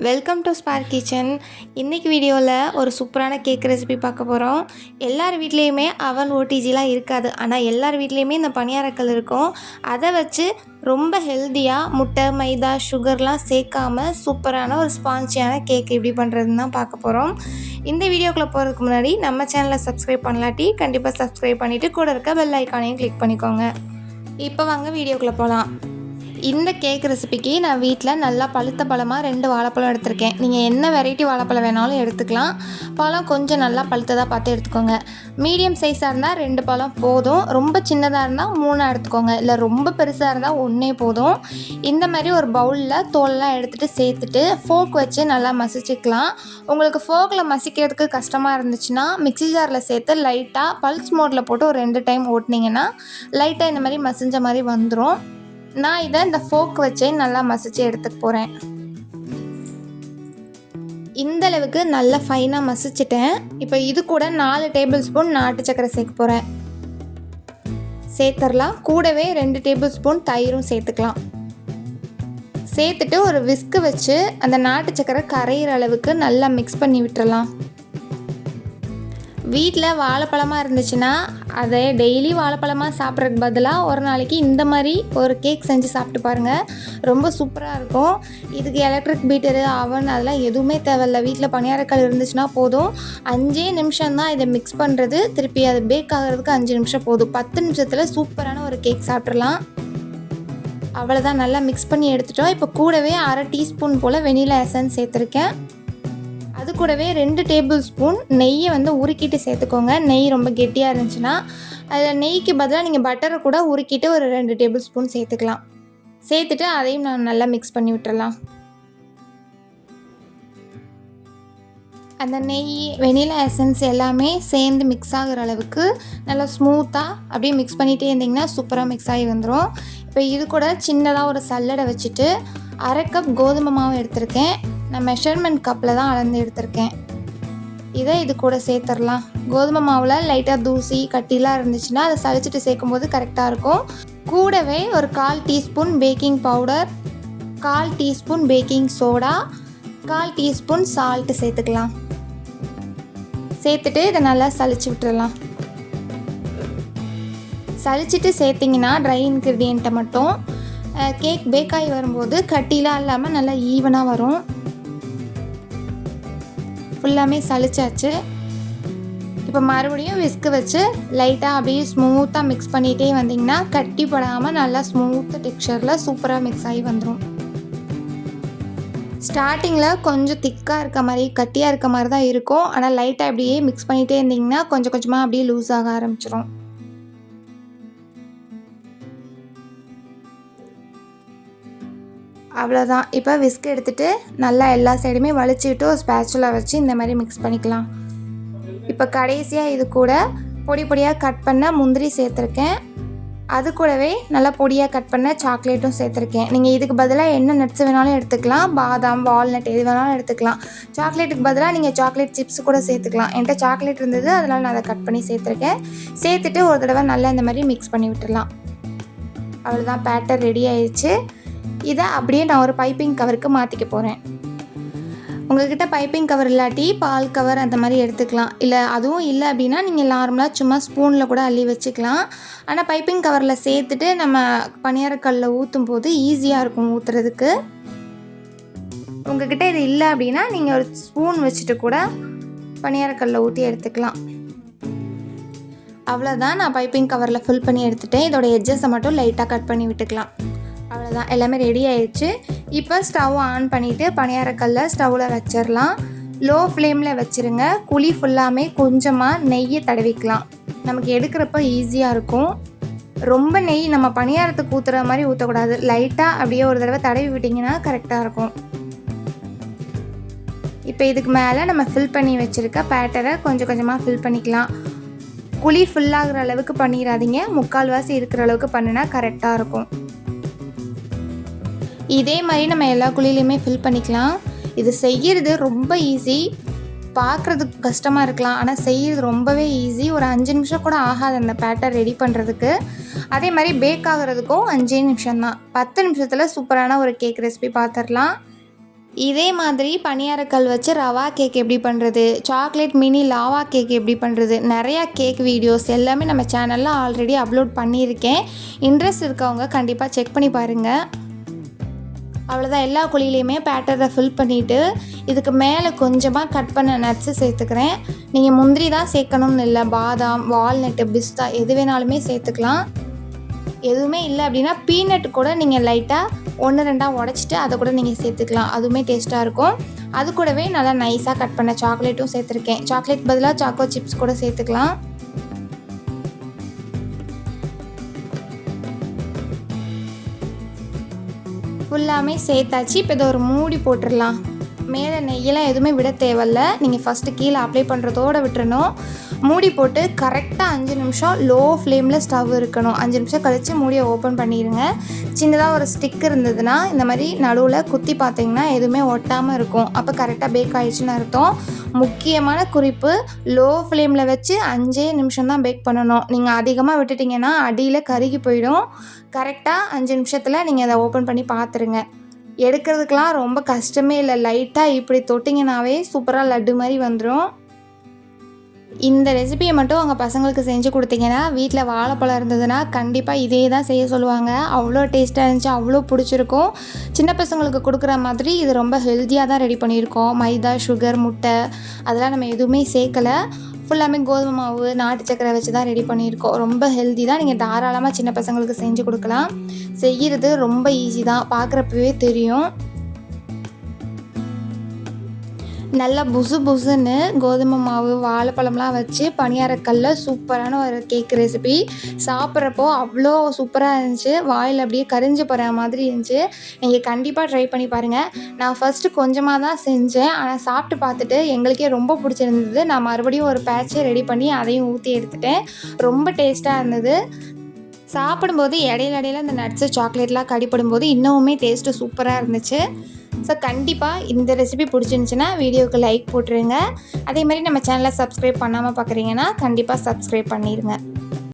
Welcome to spark kitchen. இன்றைக்கி வீடியோவில் ஒரு சூப்பரான கேக் ரெசிபி பார்க்க போகிறோம். எல்லார் வீட்லேயுமே அவன் ஓடிஜிலாம் இருக்காது, ஆனால் எல்லார் வீட்லேயுமே இந்த பணியாரக்கல் இருக்கும். அதை வச்சு ரொம்ப ஹெல்த்தியாக முட்டை, மைதா, சுகர்லாம் சேர்க்காமல் சூப்பரான ஒரு ஸ்பான்ச்சியான கேக் எப்படி பண்ணுறதுன்னு தான் பார்க்க போகிறோம். இந்த வீடியோக்குள்ளே போகிறதுக்கு முன்னாடி நம்ம சேனலை சப்ஸ்கிரைப் பண்ணலாட்டி கண்டிப்பாக சப்ஸ்கிரைப் பண்ணிவிட்டு கூட இருக்க பெல் ஐக்கானையும் கிளிக் பண்ணிக்கோங்க. இப்போ வாங்க வீடியோக்குள்ளே போகலாம். இந்த கேக் ரெசிபிக்கு நான் வீட்டில் நல்லா பழுத்த பழமாக 2 வாழைப்பழம் எடுத்திருக்கேன். நீங்கள் என்ன வெரைட்டி வாழைப்பழம் வேணாலும் எடுத்துக்கலாம். பழம் கொஞ்சம் நல்லா பழுத்ததாக பார்த்து எடுத்துக்கோங்க. மீடியம் சைஸாக இருந்தால் 2 பழம் போதும். ரொம்ப சின்னதாக இருந்தால் 3 எடுத்துக்கோங்க. இல்லை ரொம்ப பெருசாக இருந்தால் 1 போதும். இந்த மாதிரி ஒரு பவுலில் தோலெலாம் எடுத்துகிட்டு சேர்த்துட்டு ஃபோக் வச்சு நல்லா மசிச்சுக்கலாம். உங்களுக்கு ஃபோக்கில் மசிக்கிறதுக்கு கஷ்டமாக இருந்துச்சுன்னா மிக்ஸி ஜாரில் சேர்த்து லைட்டாக பல்ஸ் மோடில் போட்டு ஒரு 2 டைம் ஓட்டினீங்கன்னா லைட்டாக இந்த மாதிரி மசிஞ்ச மாதிரி வந்துடும். நான் இதை இந்த ஃபோக் வச்சே நல்லா மசிச்சு எடுத்துக்க போகிறேன். இந்த அளவுக்கு நல்லா ஃபைனாக மசிச்சிட்டேன். இப்போ இது கூட 4 டேபிள் ஸ்பூன் நாட்டு சக்கரை சேர்க்க போகிறேன். சேர்த்துடலாம். கூடவே 2 டேபிள் ஸ்பூன் தயிரும் சேர்த்துக்கலாம். சேர்த்துட்டு ஒரு விஸ்கு வச்சு அந்த நாட்டு சக்கரை கரையிற அளவுக்கு நல்லா மிக்ஸ் பண்ணி விட்டுறலாம். வீட்டில் வாழைப்பழமாக இருந்துச்சுன்னா அதை டெய்லி வாழைப்பழமாக சாப்பிட்றதுக்கு பதிலாக ஒரு நாளைக்கு இந்த மாதிரி ஒரு கேக் செஞ்சு சாப்பிட்டு பாருங்கள். ரொம்ப சூப்பராக இருக்கும். இதுக்கு எலக்ட்ரிக் பீட்டரு, அவன் அதெல்லாம் எதுவுமே தேவையில்லை. வீட்டில் பணியாரக்கல் இருந்துச்சுன்னா போதும். 5 நிமிஷம் தான் இதை மிக்ஸ் பண்ணுறது. திருப்பி அது பேக் ஆகிறதுக்கு 5 நிமிஷம் போதும். 10 நிமிஷத்தில் சூப்பரான ஒரு கேக் சாப்பிட்றலாம். அவ்வளோதான், நல்லா மிக்ஸ் பண்ணி எடுத்துட்டோம். இப்போ கூடவே 1/2 டீஸ்பூன் போல் வெனிலா எசன்ஸ் சேர்த்துருக்கேன். அது கூடவே 2 டேபிள் ஸ்பூன் நெய்யை உருக்கிட்டு சேர்த்துக்கோங்க. நெய் ரொம்ப கெட்டியாக இருந்துச்சுன்னா அதில் நெய்க்கு பதிலாக நீங்கள் பட்டரை கூட உருக்கிட்டு ஒரு 2 டேபிள் ஸ்பூன் சேர்த்துக்கலாம். சேர்த்துட்டு அதையும் நான் நல்லா மிக்ஸ் பண்ணி விட்டுறலாம். அந்த நெய், வெனிலா எசன்ஸ் எல்லாமே சேர்ந்து மிக்ஸ் ஆகிற அளவுக்கு நல்லா ஸ்மூத்தாக அப்படியே மிக்ஸ் பண்ணிகிட்டே இருந்திங்கன்னா சூப்பராக மிக்ஸ் ஆகி வந்துடும். இப்போ இது கூட சின்னதாக ஒரு சல்லடை வச்சுட்டு 1/2 கப் கோதுமை மாவு எடுத்திருக்கேன். நான் மெஷர்மெண்ட் கப்பில் தான் அளந்து எடுத்திருக்கேன். இதை இது கூட சேர்த்துடலாம். கோதுமை மாவில் லைட்டாக தூசி கட்டிலாம் இருந்துச்சுன்னா அதை சளிச்சிட்டு சேர்க்கும்போது கரெக்டாக இருக்கும். கூடவே ஒரு 1/4 teaspoon baking powder, 1/4 teaspoon baking soda, 1/4 teaspoon salt சேர்த்துக்கலாம். சேர்த்துட்டு இதை நல்லா சளிச்சு விட்டுடலாம். சளிச்சிட்டு சேர்த்திங்கன்னா ட்ரை இன்க்ரீடியண்ட்டை மட்டும் கேக் பேக்காகி வரும்போது கட்டிலாம் இல்லாமல் நல்லா ஈவனாக வரும். ஃபுல்லாமே சளிச்சாச்சு. இப்போ மறுபடியும் விஸ்கு வச்சு லைட்டாக அப்படியே ஸ்மூத்தாக மிக்ஸ் பண்ணிகிட்டே வந்திங்கன்னா கட்டி படாமல் நல்லா ஸ்மூத்து டெக்ஸ்சரில் சூப்பராக மிக்ஸ் ஆகி வந்துடும். ஸ்டார்டிங்கில் கொஞ்சம் திக்காக இருக்க மாதிரி, கட்டியாக இருக்க மாதிரி தான் இருக்கும். ஆனால் லைட்டாக அப்படியே மிக்ஸ் பண்ணிகிட்டே இருந்திங்கன்னா கொஞ்சம் கொஞ்சமாக அப்படியே லூஸ் ஆக ஆரம்பிச்சிடும். அவ்வளோதான். இப்போ விஸ்க் எடுத்துகிட்டு நல்லா எல்லா சைடுமே வலிச்சுக்கிட்டு ஒரு ஸ்பேச்சுலா வச்சு இந்த மாதிரி மிக்ஸ் பண்ணிக்கலாம். இப்போ கடைசியாக இது கூட பொடி பொடியாக கட் பண்ண முந்திரி சேர்த்துருக்கேன். அது கூடவே நல்லா பொடியாக கட் பண்ண சாக்லேட்டும் சேர்த்துருக்கேன். நீங்கள் இதுக்கு பதிலாக என்ன நட்ஸ் வேணாலும் எடுத்துக்கலாம். பாதாம், வால்நட் எது வேணாலும் எடுத்துக்கலாம். சாக்லேட்டுக்கு பதிலாக நீங்கள் சாக்லேட் சிப்ஸ் கூட சேர்த்துக்கலாம். என்கிட்ட சாக்லேட் இருந்தது, அதனால் நான் அதை கட் பண்ணி சேர்த்துருக்கேன். சேர்த்துட்டு ஒரு தடவை நல்லா இந்த மாதிரி மிக்ஸ் பண்ணி விட்டுடலாம். அவ்வளோதான், பேட்டர் ரெடி ஆயிடுச்சு. இதை அப்படியே நான் ஒரு பைப்பிங் கவருக்கு மாற்றிக்க போகிறேன். உங்கள்கிட்ட பைப்பிங் கவர் இல்லாட்டி பால் கவர் அந்த மாதிரி எடுத்துக்கலாம். இல்லை அதுவும் இல்லை அப்படின்னா நீங்கள் நார்மலாக சும்மா ஸ்பூனில் கூட அள்ளி வச்சுக்கலாம். ஆனால் பைப்பிங் கவரில் சேர்த்துட்டு நம்ம பணியாரக்கல்லில் ஊற்றும் போது ஈஸியாக இருக்கும் ஊற்றுறதுக்கு. உங்கள்கிட்ட இது இல்லை அப்படின்னா நீங்கள் ஒரு ஸ்பூன் வச்சுட்டு கூட பணியாரக்கல்லில் ஊற்றி எடுத்துக்கலாம். அவ்வளோதான், நான் பைப்பிங் கவரில் ஃபில் பண்ணி எடுத்துகிட்டேன். இதோட எட்ஜஸை மட்டும் லைட்டாக கட் பண்ணி விட்டுக்கலாம். அவ்வளோதான், எல்லாமே ரெடி ஆயிடுச்சு. இப்போ ஸ்டவ் ஆன் பண்ணிவிட்டு பணியாரக்கல்லை ஸ்டவ்வில் வச்சிடலாம். லோ ஃப்ளேமில் வச்சுருங்க. குழி ஃபுல்லாமே கொஞ்சமாக நெய்யை தடவிக்கலாம். நமக்கு எடுக்கிறப்ப ஈஸியாக இருக்கும். ரொம்ப நெய் நம்ம பணியாரத்துக்கு ஊற்றுற மாதிரி ஊற்றக்கூடாது. லைட்டாக அப்படியே ஒரு தடவை தடவி விட்டிங்கன்னா கரெக்டாக இருக்கும். இப்போ இதுக்கு மேலே நம்ம ஃபில் பண்ணி வச்சுருக்க பேட்டரை கொஞ்சம் கொஞ்சமாக ஃபில் பண்ணிக்கலாம். குழி ஃபுல்லாகிற அளவுக்கு பண்ணிடாதீங்க. 3/4வாசி இருக்கிற அளவுக்கு பண்ணினா கரெக்டாக இருக்கும். இதே மாதிரி நம்ம எல்லா குழியிலையுமே ஃபில் பண்ணிக்கலாம். இது செய்கிறது ரொம்ப ஈஸி. பார்க்குறதுக்கு கஷ்டமாக இருக்கலாம், ஆனால் செய்கிறது ரொம்பவே ஈஸி. ஒரு 5 நிமிஷம் கூட ஆகாது அந்த பேட்டர் ரெடி பண்ணுறதுக்கு. அதே மாதிரி பேக் ஆகிறதுக்கும் 5 நிமிஷம் தான். 10 நிமிஷத்தில் சூப்பரான ஒரு கேக் ரெசிபி பார்த்துடலாம். இதே மாதிரி பணியாரக்கல் வச்சு ரவா கேக் எப்படி பண்ணுறது, சாக்லேட் மினி லாவா கேக் எப்படி பண்ணுறது, நிறையா கேக் வீடியோஸ் எல்லாமே நம்ம சேனலில் ஆல்ரெடி அப்லோட் பண்ணியிருக்கேன். இன்ட்ரெஸ்ட் இருக்கவங்க கண்டிப்பாக செக் பண்ணி பாருங்கள். அவ்வளோதான், எல்லா குழியிலையுமே பேட்டரை ஃபில் பண்ணிவிட்டு இதுக்கு மேலே கொஞ்சமாக கட் பண்ண நட்ஸு சேர்த்துக்கிறேன். நீங்கள் முந்திரி தான் சேர்க்கணும்னு இல்லை, பாதாம், வால்நட்டு, பிஸ்தா எது வேணாலுமே சேர்த்துக்கலாம். எதுவுமே இல்லை அப்படின்னா பீனட் கூட நீங்கள் லைட்டாக 1-2 உடச்சிட்டு அதை கூட நீங்கள் சேர்த்துக்கலாம், அதுவுமே டேஸ்ட்டாக இருக்கும். அது கூடவே நல்லா நைஸாக கட் பண்ண சாக்லேட்டும் சேர்த்துருக்கேன். சாக்லேட் பதிலாக சாக்கோ சிப்ஸ் கூட சேர்த்துக்கலாம். ஃபுல்லாமே சேர்த்தாச்சு. இப்போ இதை ஒரு மூடி போட்டுடலாம். மேலே நெய்யெல்லாம் எதுவுமே விட தேவையில்ல, நீங்கள் ஃபஸ்ட்டு கீழே அப்ளை பண்ணுறதோடு விட்டுறணும். மூடி போட்டு கரெக்டாக 5 நிமிஷம் லோ ஃப்ளேமில் ஸ்டவ் இருக்கணும். 5 நிமிஷம் கழித்து மூடியை ஓப்பன் பண்ணிடுங்க. சின்னதாக ஒரு ஸ்டிக் இருந்ததுன்னா இந்த மாதிரி நடுவில் குத்தி பார்த்தீங்கன்னா எதுவுமே ஒட்டாமல் இருக்கும். அப்போ கரெக்டாக பேக் ஆகிடுச்சின்னு அர்த்தம். முக்கியமான குறிப்பு, லோ ஃப்ளேமில் வச்சு 5 நிமிஷம் தான் பேக் பண்ணணும். நீங்கள் அதிகமாக விட்டுட்டிங்கன்னா அடியில் கருகி போயிடும். கரெக்டாக 5 நிமிஷத்தில் நீங்கள் அதை ஓப்பன் பண்ணி பார்த்துருங்க. எடுக்கிறதுக்கெலாம் ரொம்ப கஷ்டமே இல்லை, லைட்டாக இப்படி தொட்டிங்கனாவே சூப்பராக லட்டு மாதிரி வந்துடும். இந்த ரெசிபியை மட்டும் அவங்க பசங்களுக்கு செஞ்சு கொடுத்தீங்கன்னா, வீட்டில் வாழைப்பழம் இருந்ததுன்னா கண்டிப்பாக இதே தான் செய்ய சொல்லுவாங்க. அவ்வளோ டேஸ்ட்டாக இருந்துச்சு, அவ்வளோ பிடிச்சிருக்கும். சின்ன பசங்களுக்கு கொடுக்குற மாதிரி இது ரொம்ப ஹெல்த்தியாக தான் ரெடி பண்ணியிருக்கோம். மைதா, சுகர், முட்டை அதெல்லாம் நம்ம எதுவுமே சேர்க்கலை. ஃபுல்லாமே கோதுமை மாவு, நாட்டு சக்கரை வச்சு தான் ரெடி பண்ணியிருக்கோம். ரொம்ப ஹெல்த்தி தான். நீங்கள் தாராளமாக சின்ன பசங்களுக்கு செஞ்சு கொடுக்கலாம். செய்கிறது ரொம்ப ஈஸி தான், பார்க்குறப்பவே தெரியும். நல்லா புசு புசுன்னு கோதுமை மாவு, வாழைப்பழம்லாம் வச்சு பணியாரக்கல்ல சூப்பரான ஒரு கேக் ரெசிபி. சாப்பிட்றப்போ அவ்வளோ சூப்பராக இருந்துச்சு, வாயில் அப்படியே கரிஞ்சு போகிற மாதிரி இருந்துச்சு. நீங்கள் கண்டிப்பாக ட்ரை பண்ணி பாருங்கள். நான் ஃபஸ்ட்டு கொஞ்சமாக தான் செஞ்சேன், ஆனால் சாப்பிட்டு பார்த்துட்டு எங்களுக்கே ரொம்ப பிடிச்சிருந்தது. நான் மறுபடியும் ஒரு பேட்சை ரெடி பண்ணி அதையும் ஊற்றி எடுத்துட்டேன். ரொம்ப டேஸ்ட்டாக இருந்தது. சாப்பிடும்போது இடையில இந்த நட்ஸு, சாக்லேட்லாம் கடிப்படும்போது இன்னுமே டேஸ்ட்டு சூப்பராக இருந்துச்சு. ஸோ கண்டிப்பாக இந்த ரெசிபி பிடிச்சிருந்துச்சின்னா வீடியோவுக்கு லைக் போட்டுருங்க. அதே மாதிரி நம்ம சேனலை சப்ஸ்கிரைப் பண்ணாமல் பார்க்குறீங்கன்னா கண்டிப்பாக சப்ஸ்கிரைப் பண்ணிடுங்க.